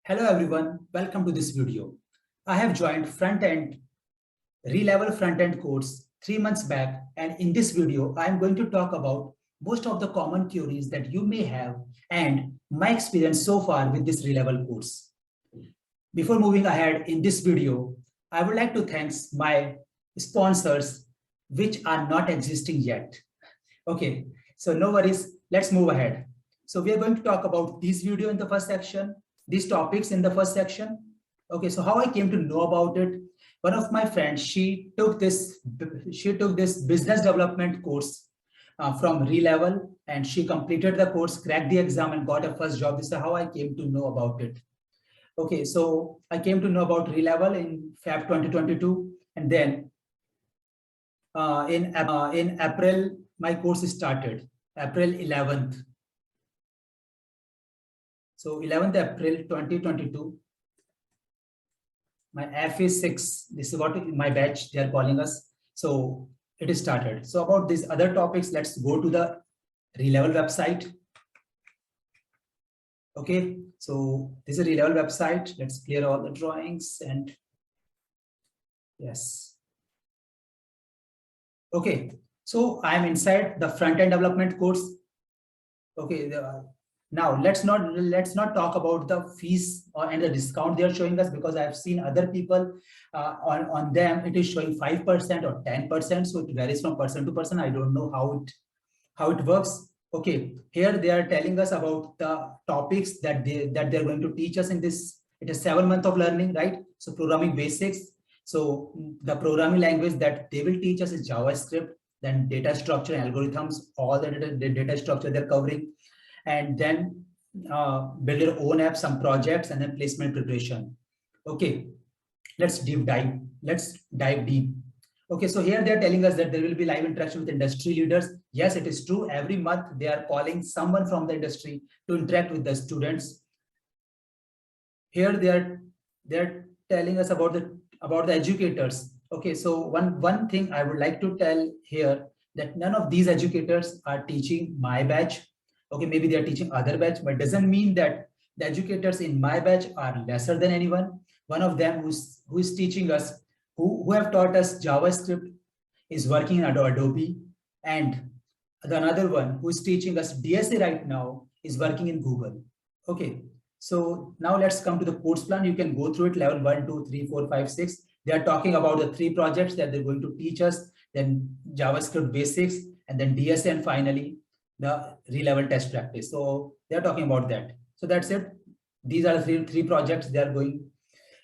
Hello everyone, welcome to this video. I have joined Frontend, Relevel Frontend course 3 months back, and in this video, I am going to talk about most of the common queries that you may have and my experience so far with this Relevel course. Before moving ahead in this video, I would like to thank my sponsors, which are not existing yet. Okay, so no worries, let's move ahead. So we are going to talk about this video in the first section, these topics in the first section. Okay, so how I came to know about it. One of my friends, she took this business development course from Relevel, and she completed the course, cracked the exam, and got a first job. This is how I came to know about it. Okay, so I came to know about Relevel in Feb 2022, and then in April, my course started, April 11th. So 11th April 2022, my FA6, this is what my batch they are calling us. So it is started. So about these other topics, let's go to the Relevel website. Okay, so this is a Relevel website. Let's clear all the drawings and yes. Okay, so I am inside the front-end development course. Okay, now let's not talk about the fees and the discount they are showing us, because I have seen other people on them it is showing 5% or 10%, so it varies from person to person. I don't know how it works. Okay, here they are telling us about the topics that they're going to teach us in this. It is 7 months of learning, right? So programming basics. So the programming language that they will teach us is JavaScript, then data structure and algorithms, all the data structure they're covering, and then build your own app, some projects, and then placement preparation. Okay, let's dive deep. Okay, so here they're telling us that there will be live interaction with industry leaders. Yes, it is true. Every month they are calling someone from the industry to interact with the students. Here they're telling us about the educators. Okay, so one thing I would like to tell here, that none of these educators are teaching my batch. Okay, maybe they are teaching other batch, but doesn't mean that the educators in my batch are lesser than anyone. One of them who is teaching us, who have taught us JavaScript, is working in Adobe, and the another one who is teaching us DSA right now is working in Google. Okay, so now let's come to the course plan. You can go through it, level 1, 2, 3, 4, 5, 6. They are talking about the 3 projects that they're going to teach us, then JavaScript basics, and then DSA, and finally the Relevel test practice. So they're talking about that. So that's it. These are the three projects they are going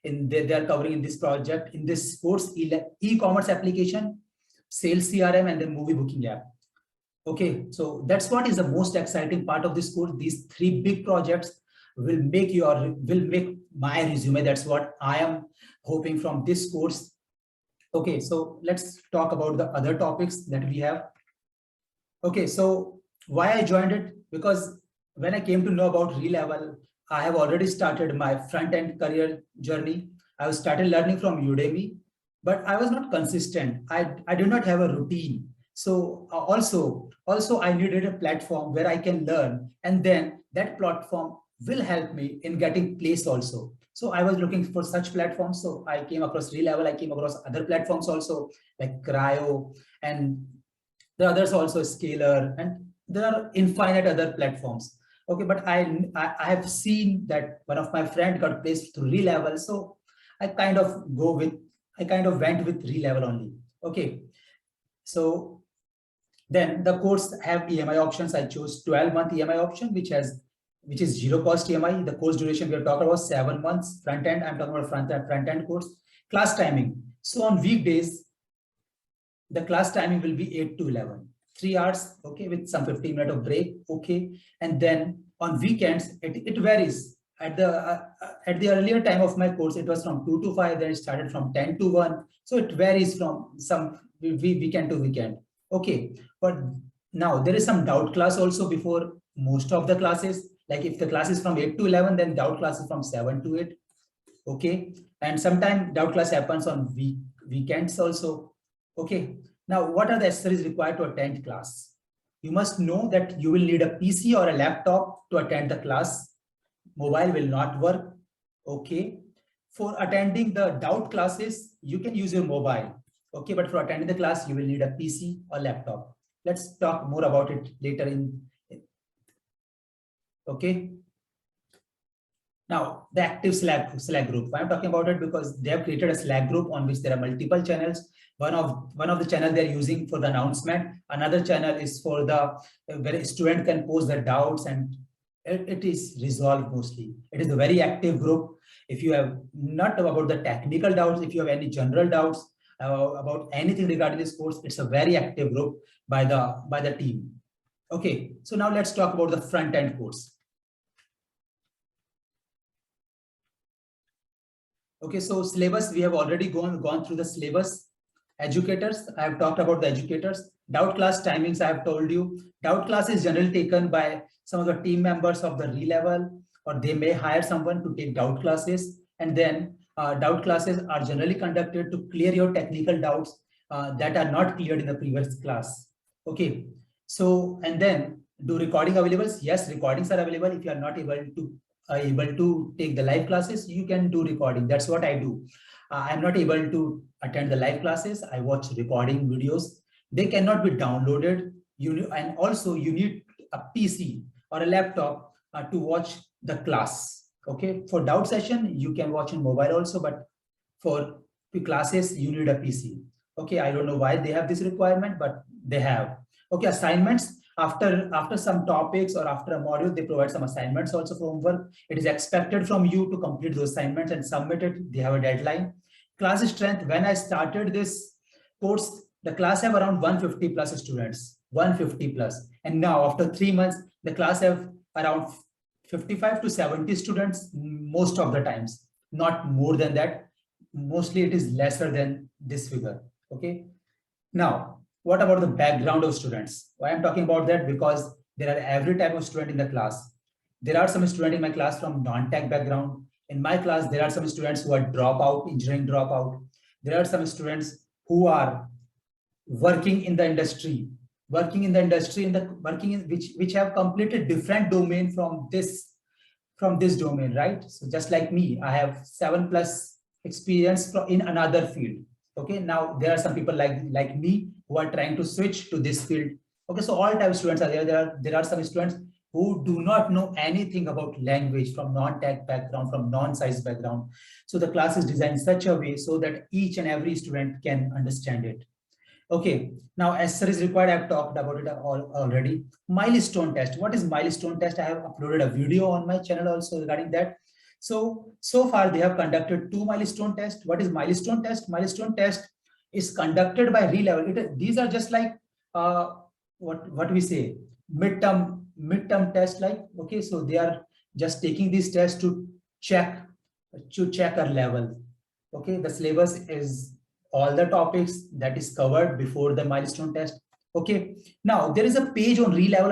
in. They are covering in this project, in this course: e-commerce application, sales CRM, and then movie booking app. Okay, so that's what is the most exciting part of this course. These 3 big projects will make my resume. That's what I am hoping from this course. Okay, so let's talk about the other topics that we have. Okay, so why I joined it? Because when I came to know about Relevel, I have already started my front-end career journey. I started learning from Udemy, but I was not consistent. I did not have a routine. So also I needed a platform where I can learn, and then that platform will help me in getting placed also. So I was looking for such platforms. So I came across Relevel. I came across other platforms also, like Cryo, and the others also, Scalar, and there are infinite other platforms. Okay, but I have seen that one of my friend got placed through Relevel, so I kind of went with Relevel only. Okay, so then the course have EMI options. I chose 12-month EMI option, which is zero cost EMI. The course duration we are talking about 7 months. Front end, I'm talking about front end course. Class timing. So on weekdays, the class timing will be 8 to 11, 3 hours, okay, with some 15 minutes of break, okay. And then on weekends, it varies. At the earlier time of my course, it was from 2 to 5, then it started from 10 to 1. So it varies from some weekend to weekend, okay. But now there is some doubt class also before most of the classes. Like if the class is from 8 to 11, then doubt class is from 7 to 8, okay. And sometimes doubt class happens on weekends also. Okay, now what are the accessories required to attend class? You must know that you will need a PC or a laptop to attend the class. Mobile will not work. Okay. For attending the doubt classes, you can use your mobile. Okay, but for attending the class, you will need a PC or laptop. Let's talk more about it later in. Okay. Now, the active Slack group. Why I'm talking about it, because they have created a Slack group on which there are multiple channels. One of the channel they're using for the announcement. Another channel is for the where student can post their doubts, and it is resolved mostly. It is a very active group. If you have not about the technical doubts, if you have any general doubts about anything regarding this course, it's a very active group by the team. Okay, so now let's talk about the front end course. Okay, so syllabus, we have already gone through the syllabus. Educators, I have talked about the educators. Doubt class timings, I have told you. Doubt class is generally taken by some of the team members of the Relevel, or they may hire someone to take doubt classes. And then doubt classes are generally conducted to clear your technical doubts that are not cleared in the previous class. Okay, so and then do recording available? Yes, recordings are available. If you are not able to take the live classes, you can do recording. That's what I do. I'm not able to attend the live classes. I watch recording videos. They cannot be downloaded. And also you need a PC or a laptop to watch the class. Okay, for doubt session, you can watch in mobile also, but for classes, you need a PC. Okay, I don't know why they have this requirement, but they have. Okay, assignments. After some topics or after a module, they provide some assignments also for homework. It is expected from you to complete those assignments and submit it. They have a deadline. Class strength, when I started this course, the class have around 150 plus students, 150 plus. And now after 3 months, the class have around 55 to 70 students most of the times, not more than that. Mostly it is lesser than this figure. Okay. Now, what about the background of students? Why I'm talking about that? Because there are every type of student in the class. There are some students in my class from non-tech background. In my class, there are some students who are dropout, engineering dropout. There are some students who are working in the industry, which have completed different domain from this domain, right? So just like me, I have 7+ experience in another field. Okay, now there are some people like me who are trying to switch to this field. Okay, so all types of students are there. There are some students who do not know anything about language, from non-tech background, from non-science background. So the class is designed in such a way so that each and every student can understand it. Okay, now as is required, I've talked about it already. Milestone test. What is milestone test? I have uploaded a video on my channel also regarding that. So far they have conducted 2 milestone tests. What is milestone test? Milestone test is conducted by Relevel. These are just like what we say, midterm test, like, okay, so they are just taking these tests to check our level. Okay, the syllabus is all the topics that is covered before the milestone test. Okay, now there is a page on Relevel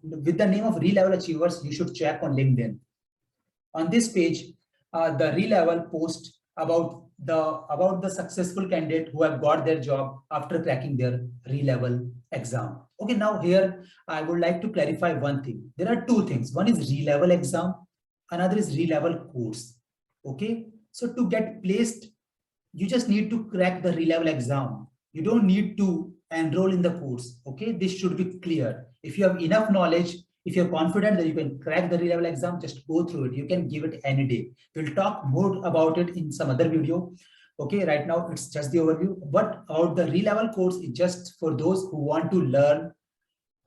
with the name of Relevel Achievers. You should check on LinkedIn. On this page, the Relevel post about the successful candidate who have got their job after cracking their Relevel exam. Okay, now here I would like to clarify one thing. There are 2 things. One is Relevel exam, another is Relevel course. Okay, so to get placed, you just need to crack the Relevel exam. You don't need to enroll in the course. Okay, this should be clear. If you have enough knowledge, if you're confident that you can crack the Relevel exam, just go through it. You can give it any day. We'll talk more about it in some other video. Okay, right now it's just the overview. But about the Relevel course is just for those who want to learn,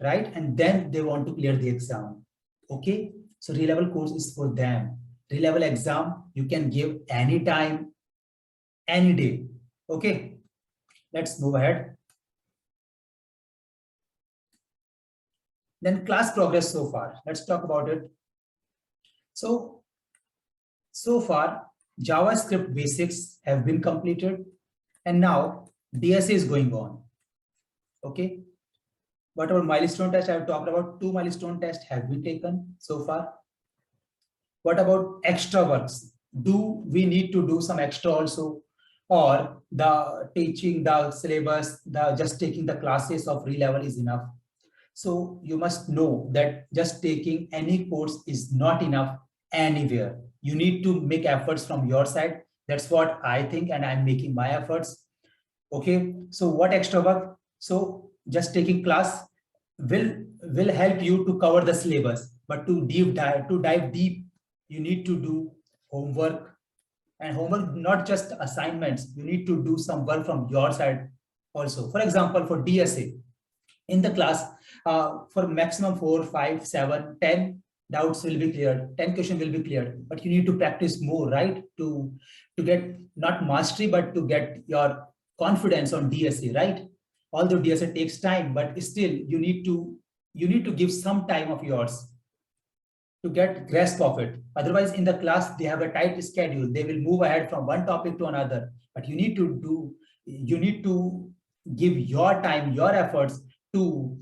right? And then they want to clear the exam. Okay, so Relevel course is for them. Relevel exam you can give anytime, any day. Okay, let's move ahead. Then class progress so far. Let's talk about it. So far, JavaScript basics have been completed, and now DSA is going on. Okay. What about milestone test? I have talked about 2 milestone tests have been taken so far. What about extra works? Do we need to do some extra also? Or the teaching the syllabus, just taking the classes of Relevel is enough? So you must know that just taking any course is not enough anywhere. you need to make efforts from your side. That's what I think, and I'm making my efforts. Okay, so what extra work? So just taking class will help you to cover the syllabus, but to dive deep, you need to do homework, and homework not just assignments. You need to do some work from your side also. For example, for DSA, in the class, for maximum 4, 5, 7, 10 doubts will be cleared, 10 questions will be cleared, but you need to practice more, right? To get not mastery, but to get your confidence on DSA, right? Although DSA takes time, but still you need to give some time of yours to get grasp of it. Otherwise, in the class, they have a tight schedule. They will move ahead from one topic to another. But you need to give your time, your efforts to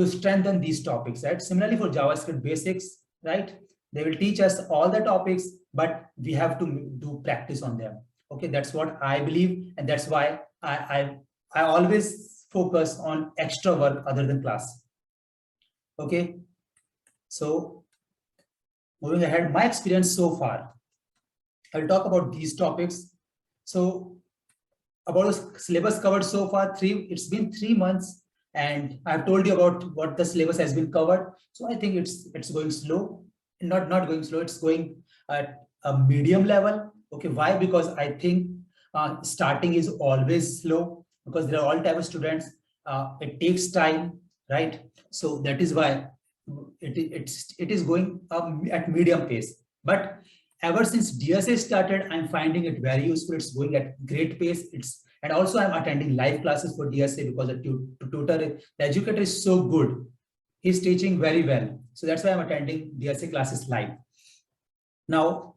strengthen these topics, right? Similarly, for JavaScript basics, right? They will teach us all the topics, but we have to do practice on them. Okay, that's what I believe, and that's why I always focus on extra work other than class. Okay, so moving ahead, my experience so far, I'll talk about these topics. So about the syllabus covered so far, it's been 3 months, and I've told you about what the syllabus has been covered. So I think it's going slow, not going slow, it's going at a medium level. Okay, why? Because I think starting is always slow, because there are all type of students. It takes time, right? So that is why it is going at medium pace. But ever since DSA started, I'm finding it very useful. It's going at great pace. And also I'm attending live classes for DSA, because the educator is so good. He's teaching very well. So that's why I'm attending DSA classes live. Now,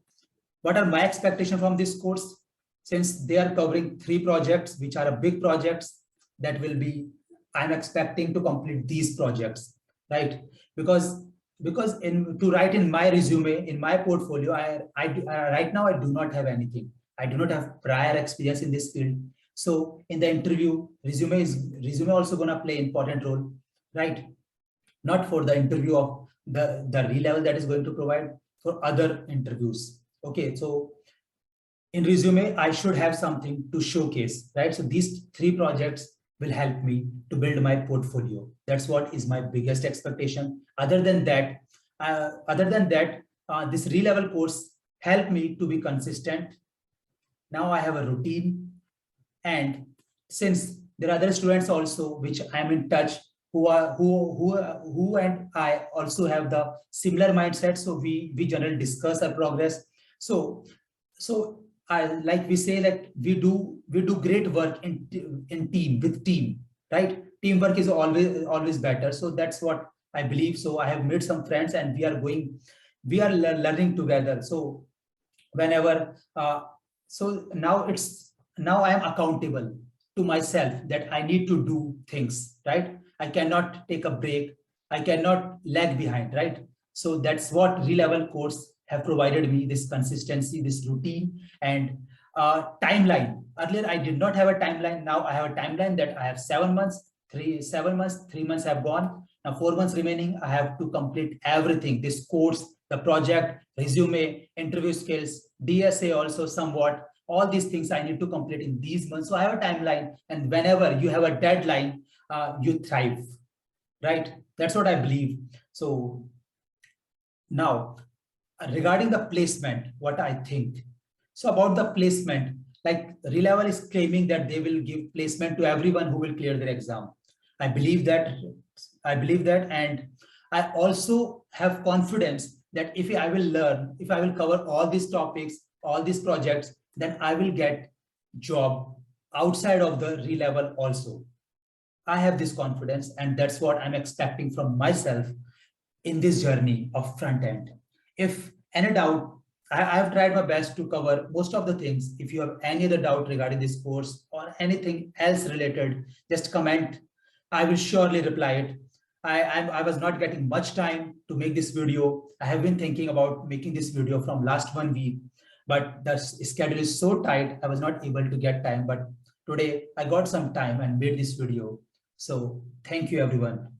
what are my expectations from this course? Since they are covering 3 projects, which are big projects, I'm expecting to complete these projects, right? Because to write in my resume, in my portfolio, right now I do not have anything. I do not have prior experience in this field. So in the interview, resume also gonna play important role, right? Not for the interview of the Relevel that is going to provide, for other interviews. Okay, so in resume, I should have something to showcase, right? So these 3 projects will help me to build my portfolio. That's what is my biggest expectation. Other than that, this Relevel course helped me to be consistent. Now I have a routine, and since there are other students also which I am in touch, who and I also have the similar mindset, so we generally discuss our progress. So like we say that we do great work in team, with team, right? Teamwork is always better. So that's what I believe. So I have made some friends, and we are learning together. So whenever so now I am accountable to myself, that I need to do things, right? I cannot take a break. I cannot lag behind, right? So that's what Relevel course have provided me, this consistency, this routine, and timeline. Earlier, I did not have a timeline. Now I have a timeline that I have 7 months, 3 months have gone. Now 4 months remaining. I have to complete everything, this course, the project, resume, interview skills, DSA also somewhat. All these things I need to complete in these months. So I have a timeline, and whenever you have a deadline, you thrive, right? That's what I believe. So now, regarding the placement, what I think. So about the placement, like Relevel is claiming that they will give placement to everyone who will clear their exam. I believe that, and I also have confidence that if I will cover all these topics, all these projects, then I will get job outside of the Relevel also. I have this confidence, and that's what I'm expecting from myself in this journey of front end. If any doubt, I have tried my best to cover most of the things. If you have any other doubt regarding this course or anything else related, just comment. I will surely reply it. I was not getting much time to make this video. I have been thinking about making this video from last 1 week, but the schedule is so tight, I was not able to get time. But today I got some time and made this video. So thank you, everyone.